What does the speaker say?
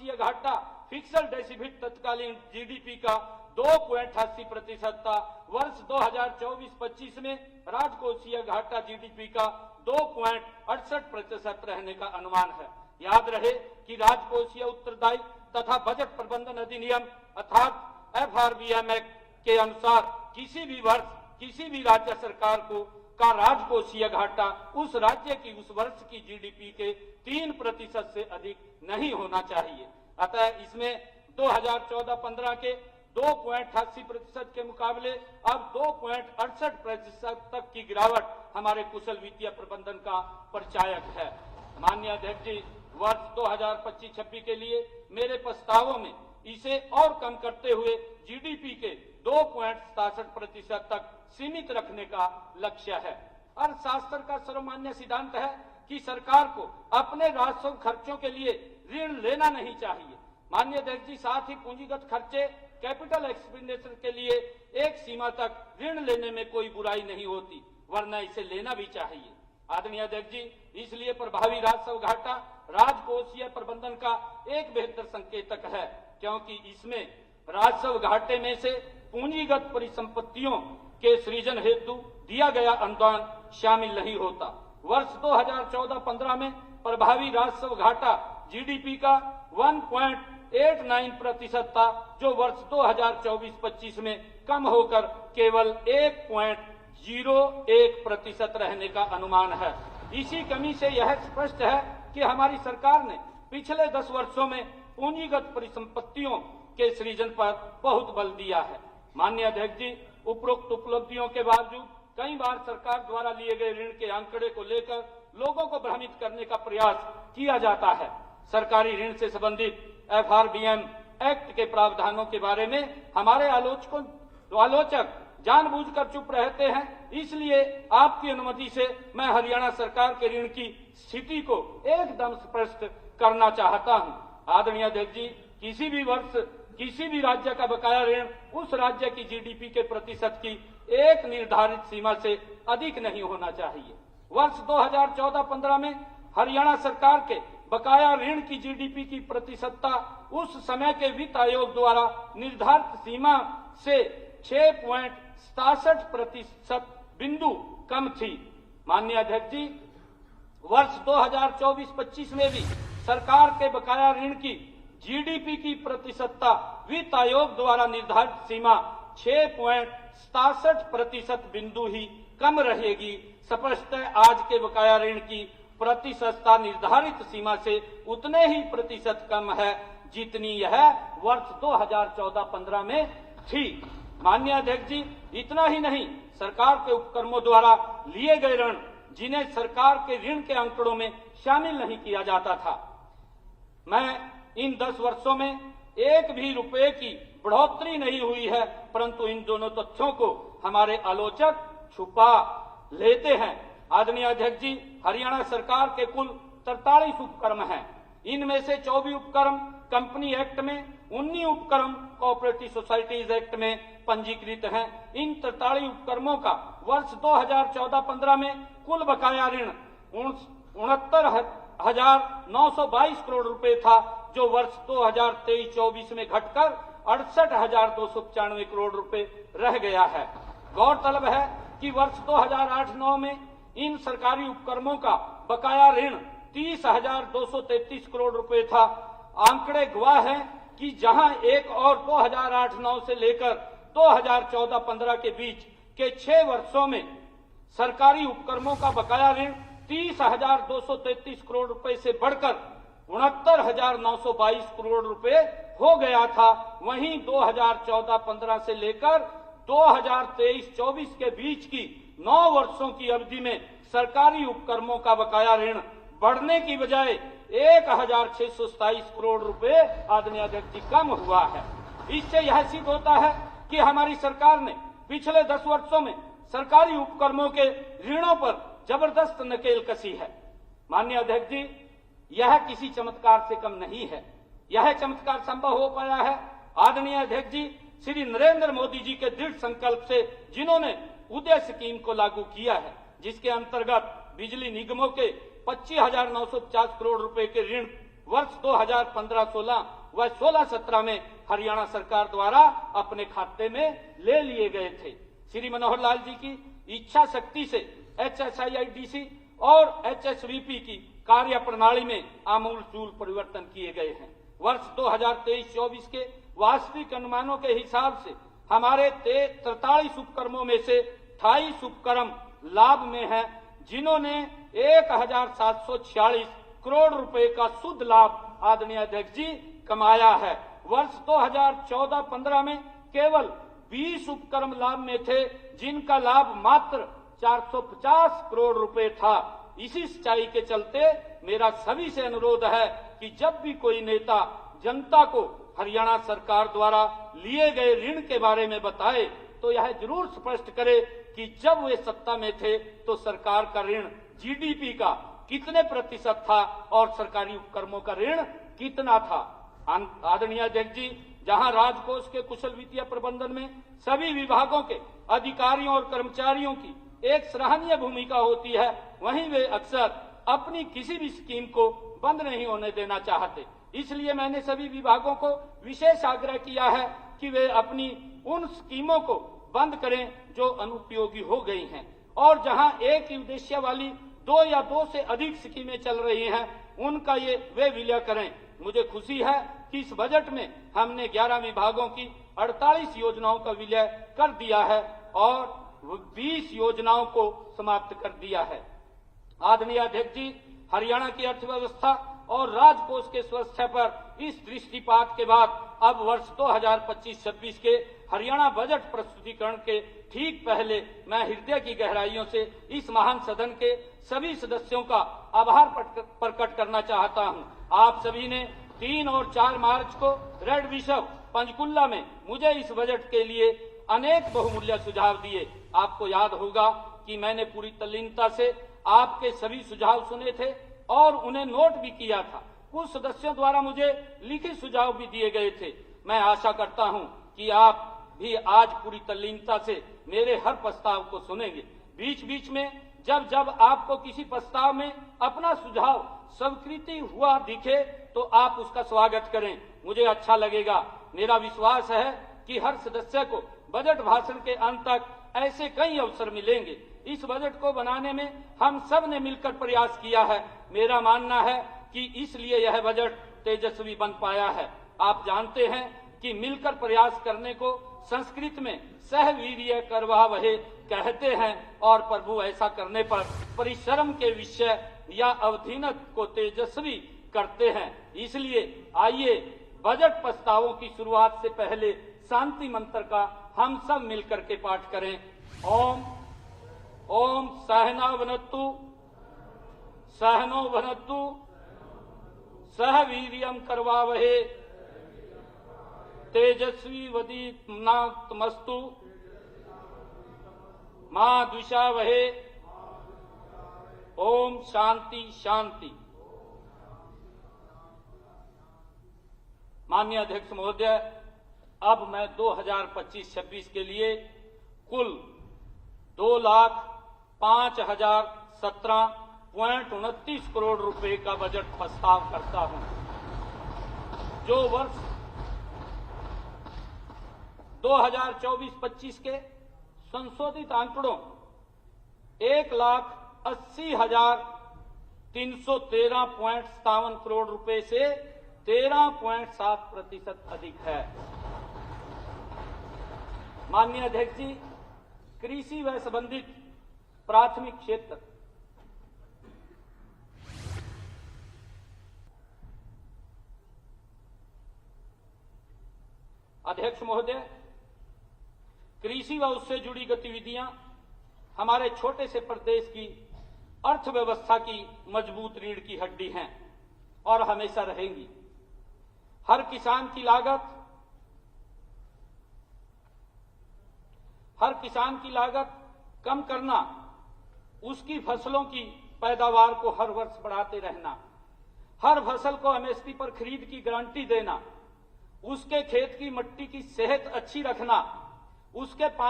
राजकोषीय घाटा fixed deficit तत्कालीन जीडीपी का 2.88% था। वर्ष 2024-25 में राजकोषीय घाटा जीडीपी का 2.68% रहने का अनुमान है। याद रहे कि राजकोषीय उत्तरदायित्व तथा बजट प्रबंधन अधिनियम अर्थात FRBM एक्ट के अनुसार किसी भी वर्ष किसी भी राज्य सरकार का राजकोषीय घाटा उस राज्य की उस वर्ष की जीडीपी के 3% से अधिक नहीं होना चाहिए। अतः इसमें 2014-15 के 2.88% के मुकाबले अब 2.68% तक की गिरावट हमारे कुशल वित्तीय प्रबंधन का परिचायक है। माननीय अध्यक्ष जी, वर्ष 2025-26 के लिए मेरे प्रस्तावों में इसे और कम करते हुए जीडीपी के 2.67% तक सीमित रखने का लक्ष्य है। अर्थशास्त्र का सर्वमान्य सिद्धांत है कि सरकार को अपने राजस्व खर्चों के लिए ऋण लेना नहीं चाहिए। माननीय अध्यक्ष जी, साथ ही पूंजीगत खर्चे कैपिटल एक्सपेंडिचर के लिए एक सीमा तक ऋण लेने में कोई बुराई नहीं होती, वरना इसे लेना भी चाहिए। आदरणीय अध्यक्ष जी, इसलिए प्रभावी राजस्व घाटा राजकोषीय प्रबंधन का एक बेहतर संकेतक है, क्योंकि इसमें राजस्व घाटे में से पूंजीगत परिसंपत्तियों के सृजन हेतु दिया गया अनुदान शामिल नहीं होता। वर्ष 2014-15 में प्रभावी राजस्व घाटा जीडीपी का 1.89% था, जो वर्ष 2024-25 में कम होकर केवल 1.01% रहने का अनुमान है। इसी कमी से यह स्पष्ट है कि हमारी सरकार ने पिछले 10 वर्षों में पूंजीगत परिसंपत्तियों के सृजन पर बहुत बल दिया है। माननीय अध्यक्ष जी, उपरोक्त उपलब्धियों के बावजूद कई बार सरकार द्वारा लिए गए ऋण के आंकड़े को लेकर लोगों को भ्रमित करने का प्रयास किया जाता है। सरकारी ऋण से संबंधित FRBM एक्ट के प्रावधानों के बारे में हमारे आलोचक जानबूझकर चुप रहते हैं। इसलिए आपकी अनुमति से मैं हरियाणा सरकार के ऋण की स्थिति को एकदम स्पष्ट करना चाहता हूं। आदरणीय अध्यक्ष जी, किसी भी वर्ष किसी भी राज्य का बकाया ऋण उस राज्य की जीडीपी के प्रतिशत की एक निर्धारित सीमा से अधिक नहीं होना चाहिए। वर्ष 2014-15 में हरियाणा सरकार के बकाया ऋण की जीडीपी की प्रतिशतता उस समय के वित्त आयोग द्वारा निर्धारित सीमा से 6.67% बिंदु कम थी। माननीय अध्यक्ष जी, वर्ष 2024-25 में भी सरकार के बकाया ऋण की जीडीपी की प्रतिशतता वित्त आयोग द्वारा निर्धारित सीमा 6.67% बिंदु ही कम रहेगी। स्पष्ट है, आज के बकाया ऋण की प्रतिशतता निर्धारित सीमा से उतने ही प्रतिशत कम है जितनी यह वर्ष 2014-15 में थी। माननीय अध्यक्ष जी, इतना ही नहीं, सरकार के उपक्रमों द्वारा लिए गए ऋण जिन्हें सरकार के ऋण के आंकड़ों में शामिल नहीं किया जाता था, मैं इन 10 वर्षों में एक भी रुपए की बढ़ोतरी नहीं हुई है, परंतु इन दोनों तथ्यों को हमारे आलोचक छुपा लेते हैं। आदरणीय अध्यक्ष जी, हरियाणा सरकार के कुल 43 उपक्रम हैं। इनमें से 24 उपक्रम कंपनी एक्ट में, 19 उपक्रम कोऑपरेटिव सोसाइटीज एक्ट में पंजीकृत हैं। इन 43 उपक्रमों का वर्ष 2014-15 में कुल बकाया ऋण 69,922 करोड़ रुपए था, जो वर्ष 2023-24 में घटकर 68,295 करोड़ रुपए रह गया है। गौरतलब है कि वर्ष 2008-9 में इन सरकारी उपक्रमों का बकाया ऋण 30,233 करोड़ रुपए था। आंकड़े गवाह हैं कि जहां एक और 2008-9 से लेकर 2014-15 के बीच के 6 वर्षों में सरकारी उपक्रमों का बकाया ऋण 30,233 करोड़ रुपए से बढ़कर 69,922 करोड़ रुपए हो गया था, वहीं 2014-15 से लेकर 2023-24 के बीच की 9 वर्षों की अवधि में सरकारी उपक्रमों का बकाया ऋण बढ़ने की बजाय 1,627 करोड़ रुपए आदरणीय अध्यक्ष जी कम हुआ है। इससे यह सिद्ध होता है कि हमारी सरकार ने पिछले 10 वर्षों में सरकारी उपक्रमों के ऋणों पर जबरदस्त नकेल कसी है। माननीय अध्यक्ष जी, यह किसी चमत्कार से कम नहीं है। यह चमत्कार संभव हो पाया है आदरणीय अध्यक्ष जी श्री नरेंद्र मोदी जी के दृढ़ संकल्प से, जिन्होंने उदय स्कीम को लागू किया है, जिसके अंतर्गत बिजली निगमों के 25,950 करोड़ रुपए के ऋण वर्ष 2015-16 वह 16-17 में हरियाणा सरकार द्वारा अपने खाते में ले लिए गए थे। श्री मनोहर लाल जी की इच्छा शक्ति से HSIIDC और HSVP की कार्य प्रणाली में आमूल-चूल परिवर्तन किए गए हैं। वर्ष 2023-24 के वास्तविक अनुमानों के हिसाब से हमारे 43 उपक्रमों में से 28 उपक्रम लाभ में हैं, जिन्होंने 1746 करोड़ रुपए का शुद्ध लाभ आदरणीय अध्यक्ष जी कमाया है। वर्ष 2014-15 में केवल 20 उपक्रम लाभ में थे, जिनका लाभ मात्र 450 करोड़ रुपए था। इसी सच्चाई के चलते मेरा सभी से अनुरोध है कि जब भी कोई नेता जनता को हरियाणा सरकार द्वारा लिए गए ऋण के बारे में बताए तो यह जरूर स्पष्ट करे कि जब वे सत्ता में थे तो सरकार का ऋण GDP का कितने प्रतिशत था और सरकारी उपक्रमों का ऋण कितना था। आदरणीय अध्यक्ष जी, जहां राजकोष के कुशल वित्तीय प्रबंधन में सभी विभागों के अधिकारियों और कर्मचारियों की एक सराहनीय भूमिका होती है, वहीं वे अक्सर अपनी किसी भी स्कीम को बंद नहीं होने देना चाहते। इसलिए मैंने सभी विभागों को विशेष आग्रह किया है कि वे अपनी उन स्कीमों को बंद करें जो अनुपयोगी हो गई हैं, और जहां एक ही उद्देश्य वाली 2 या 2 से अधिक स्कीमें चल रही हैं, उनका वे विलय करें। मुझे खुशी है कि इस बजट में हमने 11 विभागों की 48 योजनाओं का विलय कर दिया है और 20 योजनाओं को समाप्त कर दिया है। आदरणीय अध्यक्ष जी, हरियाणा की अर्थव्यवस्था और राजकोष के स्वास्थ्य पर इस दृष्टिपात के बाद अब वर्ष 2025-26 के हरियाणा बजट प्रस्तुतिकरण के ठीक पहले मैं हृदय की गहराइयों से इस महान सदन के सभी सदस्यों का आभार प्रकट करना चाहता हूं। आप सभी ने 3 और 4 मार्च को रेड बिशप पंचकुला में मुझे इस बजट के लिए अनेक बहुमूल्य सुझाव दिए। आपको याद होगा कि मैंने पूरी तल्लीनता से आपके सभी सुझाव सुने थे और उन्हें नोट भी किया था। कुछ सदस्यों द्वारा मुझे लिखित सुझाव भी दिए गए थे। मैं आशा करता हूं कि आप भी आज पूरी तल्लीनता से मेरे हर प्रस्ताव को सुनेंगे। बीच बीच में जब जब आपको किसी प्रस्ताव में अपना सुझाव स्वीकृति हुआ दिखे तो आप उसका स्वागत करें, मुझे अच्छा लगेगा। मेरा विश्वास है कि हर सदस्य को बजट भाषण के अंत तक ऐसे कई अवसर मिलेंगे। इस बजट को बनाने में हम सब ने मिलकर प्रयास किया है। मेरा मानना है कि इसलिए यह बजट तेजस्वी बन पाया है। आप जानते हैं कि मिलकर प्रयास करने को संस्कृत में सहवीर्य करवावहे कहते हैं और प्रभु ऐसा करने पर परिश्रम के विषय या अवधीनत को तेजस्वी करते हैं। इसलिए आइए बजट प्रस्तावों की शुरुआत से पहले शांति मंत्र का हम सब मिलकर के पाठ करें। ओम ओम सहना वनत्तु सहनो वनत्तु सह वीर्यम करवावहे तेजस्वी वदीनात्मस्तु मां द्विषावहे। ओम शांति शांति। माननीय अध्यक्ष महोदय, अब मैं 2025-26 के लिए कुल 2,05,017.29 करोड़ रुपए का बजट प्रस्ताव करता हूं, जो वर्ष 2024-25 के संशोधित आंकड़ों 1,80,313.57 करोड़ रुपए से 13.7% अधिक है। माननीय अध्यक्ष जी, कृषि व संबंधित प्राथमिक क्षेत्र अध्यक्ष महोदय, कृषि व उससे जुड़ी गतिविधियां हमारे छोटे से प्रदेश की अर्थव्यवस्था की मजबूत रीढ़ की हड्डी हैं और हमेशा रहेंगी। हर किसान की लागत कम करना, उसकी फसलों की पैदावार को हर वर्ष बढ़ाते रहना, हर फसल को MSP पर खरीद की गारंटी देना, उसके खेत की मिट्टी की सेहत अच्छी रखना, उसके पानी